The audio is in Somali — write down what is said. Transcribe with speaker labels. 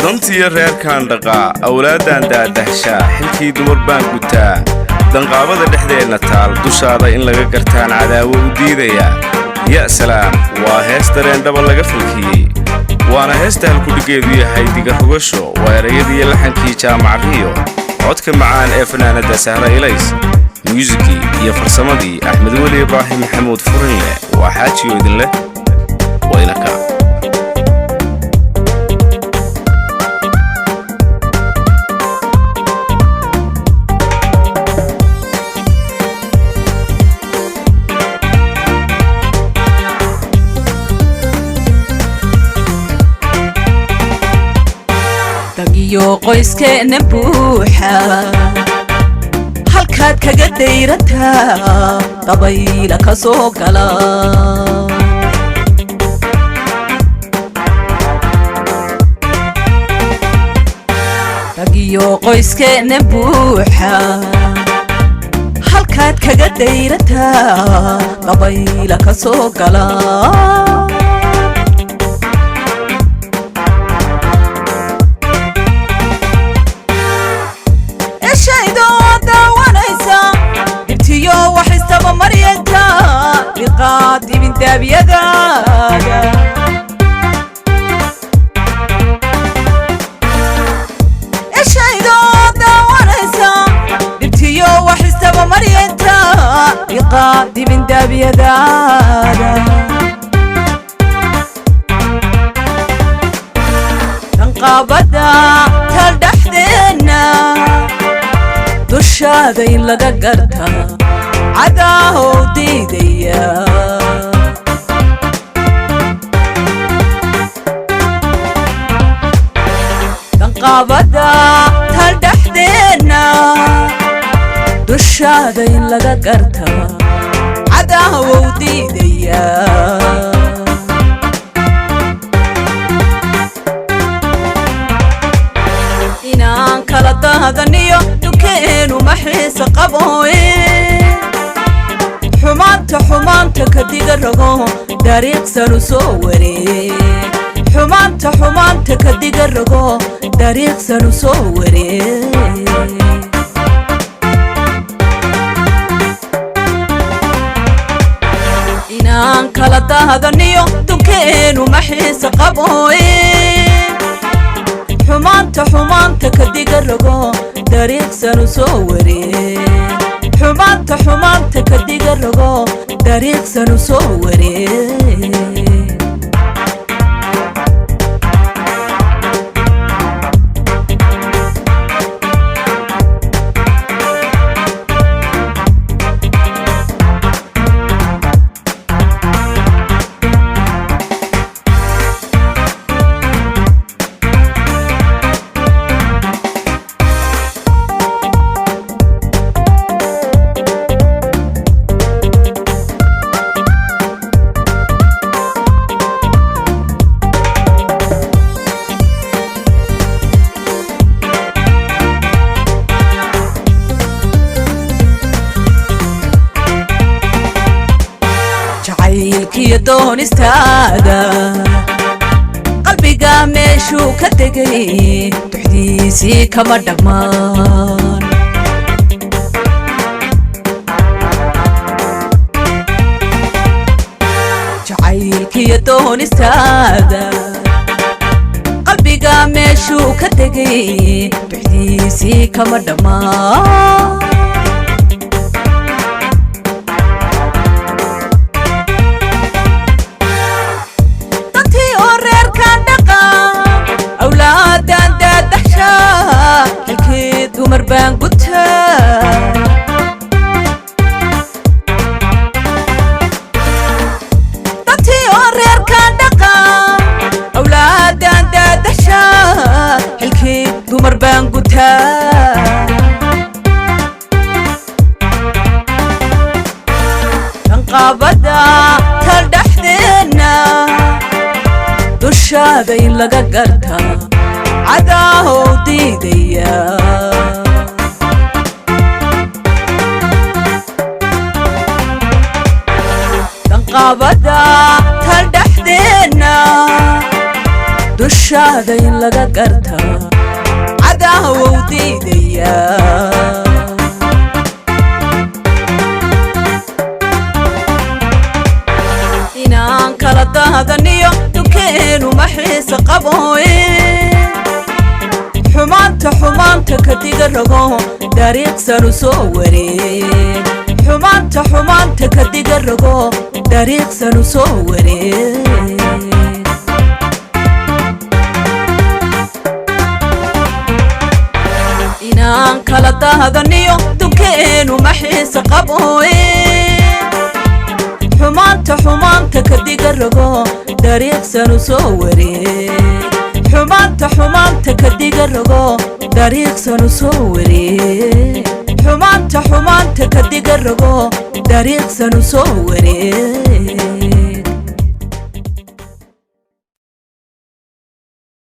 Speaker 1: dantii reerkan dhaqa awlaadan daadahsha xilkii dumar baan gutaa danqaabada dhexdeena taal dushaada in laga gartaan cadaawo u diidaya ya salaam waa hees dareen dhaba laga falkiyey waana heesta halkudhigeedu yahay diga rogasho waa erayadii laxankii jaamacriyo codka macaan ee fanaanada Sahra Ilays muusikii iyo farsamadii Axmed Weli Ibraahim Maxamuud Furinle waa xaajiyo idin leh waynaka
Speaker 2: dagiyo qoyskeena buuxa halkaad kaga dayrataa dabayla ka soo gala dagiyo qoyskeena buuxa halkaad kaga dayrataa dabayla ka soo gala قادي من دابيداga إشايدو داوانيسا دبتيو وحستبا مرينتا قادي من دابيداga تنقابدا تالدحدينا دشادا إن لغا قرتا عداهو ديديا تنقابدا تالدحدينا دشادا إن لغا قرتا عداهو ديديا إنان كلا دهدانيو دوكينو محيس قبوين حمانتا كديغا رغو داريق سانو سووري حمانتا كديغا رغو داريق سانو سووري إنان كلا دهدانيو دوكينو محيس قبوين حمانتا كديغا رغو داريق سانو سووري حمانتا كديغا رغو داريق سانو سووري كي دون استادا قلبي قامشو كدقي تحديثي كما دمان جعيل كي دون استادا قلبي قامشو كدقي تحديثي كما دمان dumar baan gutaa dadkii oo reerkaan dhaqa awlaadan daadasha xilkii dumar baan gutaa tanqaabada taldhaxdeena dushaada in laga gartaa عداهو ديديا تنقابدا تالدحدينا dushaada in laga gartaa cadaawow diidaya inaan kala daadaniyo dukeenu maxiisa qabooye xumaanta kadiga rago dariiqsanu soo wareeg xumaanta kadiga rago dariiqsanu soo wareeg inaan kala daadaniyo dukeenu maxiisa qabooye xumaanta kadiga rago dariiqsanu soo wareeg xumaanta kadiga rago dariiqsanu soo wareeg xumaanta kadiga rago dariiqsanu soo wareeg